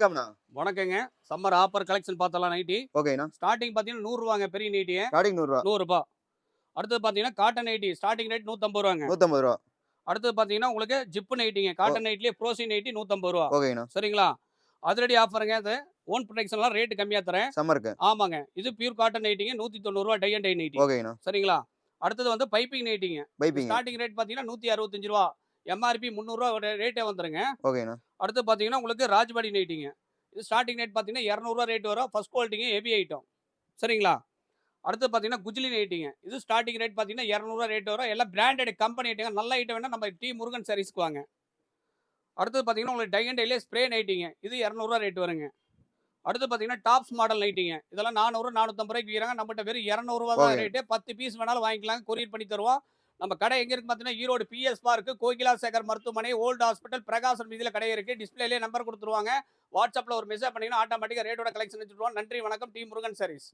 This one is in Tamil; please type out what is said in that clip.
வணக்கம்ண்ணா. வணக்கங்க. சம்மர் ஆஃபர் கலெக்ஷன் பார்த்தலாம் நைட்டி. ஓகேண்ணா. ஸ்டார்ட்டிங் பார்த்தீங்கன்னா ரூ. 100 பெரிய நைட்டி. ஸ்டார்டிங் ரூ. 100. ரூ. 100. அடுத்தது பார்த்தீங்கன்னா காட்டன் நைட்டி. ஸ்டார்ட்டிங் ரேட் ரூ. 150. ரூ. 150. அடுத்தது பார்த்தீங்கன்னா உங்களுக்கு ஜிப் நைட்டிங்க. காட்டன் நைட்டிலே ப்ரோசி நைட்டி ரூ. 150. ஓகேண்ணா. சரிங்களா? அதிரடி ஆஃபருங்க இது. ஓன் ப்ரொடக்ஷன்லாம் ரேட் கம்மியா தரேன். சம்மருக்கு. ஆமாங்க. இது பியூர் காட்டன் நைட்டிங்க. ரூ. 190 டை அண்ட் டை நைட்டி. ஓகேண்ணா. சரிங்களா? அடுத்தது வந்து பைப்பிங் நைட்டிங்க. பைப்பிங். ஸ்டார்ட்டிங் ரேட் பார்த்தீங்கன்னா ரூ. 165. எம்ஆர்பி ரூ. 300 ரேட்டே வந்துருங்க. ஓகேண்ணா. அடுத்து பார்த்தீங்கன்னா உங்களுக்கு ராஜ்பாடி நைட்டிங்க. இது ஸ்டார்ட்டிங் ரேட் பார்த்தீங்கன்னா ரூ. 200 ரேட் வரும். ஃபர்ஸ்ட் குவாலிட்டிங்க ஹெவி ஐட்டம். சரிங்களா? அடுத்து பார்த்தீங்கன்னா குஜிலி நைட்டிங்க. இது ஸ்டார்ட்டிங் ரேட் பார்த்தீங்கன்னா ரூ. 200 ரேட் வரும். எல்லாம் பிராண்டட் கம்பெனி ஐட்டங்க. நல்ல ஐட்டம் வேணா நம்ம டி முருகன் சாரீஸ்க்கு வாங்க. அடுத்து பார்த்தீங்கன்னா உங்களுக்கு டை அண்ட் டைலே ஸ்ப்ரே நைட்டிங்க. இது ரூ. 200 ரேட் வருங்க. அடுத்து பார்த்தீங்கன்னா டாப்ஸ் மாடல் நைட்டிங்க. இதெல்லாம் 400 450 விக்கிறாங்க. நம்மகிட்ட வெறும் ரூ. 200 தான் ரேட்டு. 10 பீஸ் வேணாலும் வாங்கிக்கலாம். கொரியர் பண்ணி தருவோம். நம்ம கடை எங்க இருக்கு பார்த்தீங்கன்னா ஈரோடு பிஎஸ் பார்க், கோகிலா சேகர் மருத்துவமனை, ஓல்டு ஹாஸ்பிட்டல், பிரகாசம் வீதியில கடை இருக்கு. டிஸ்பிளேலயே நம்பர் கொடுத்துருவாங்க. வாட்ஸ்அப்ல ஒரு மெசேஜ் பண்ணீங்கன்னா ஆட்டோமேட்டிக்கா ரேட்டோட கலெக்ஷன் வச்சுருவோம். நன்றி, வணக்கம். டி முருகன் சாரீஸ்.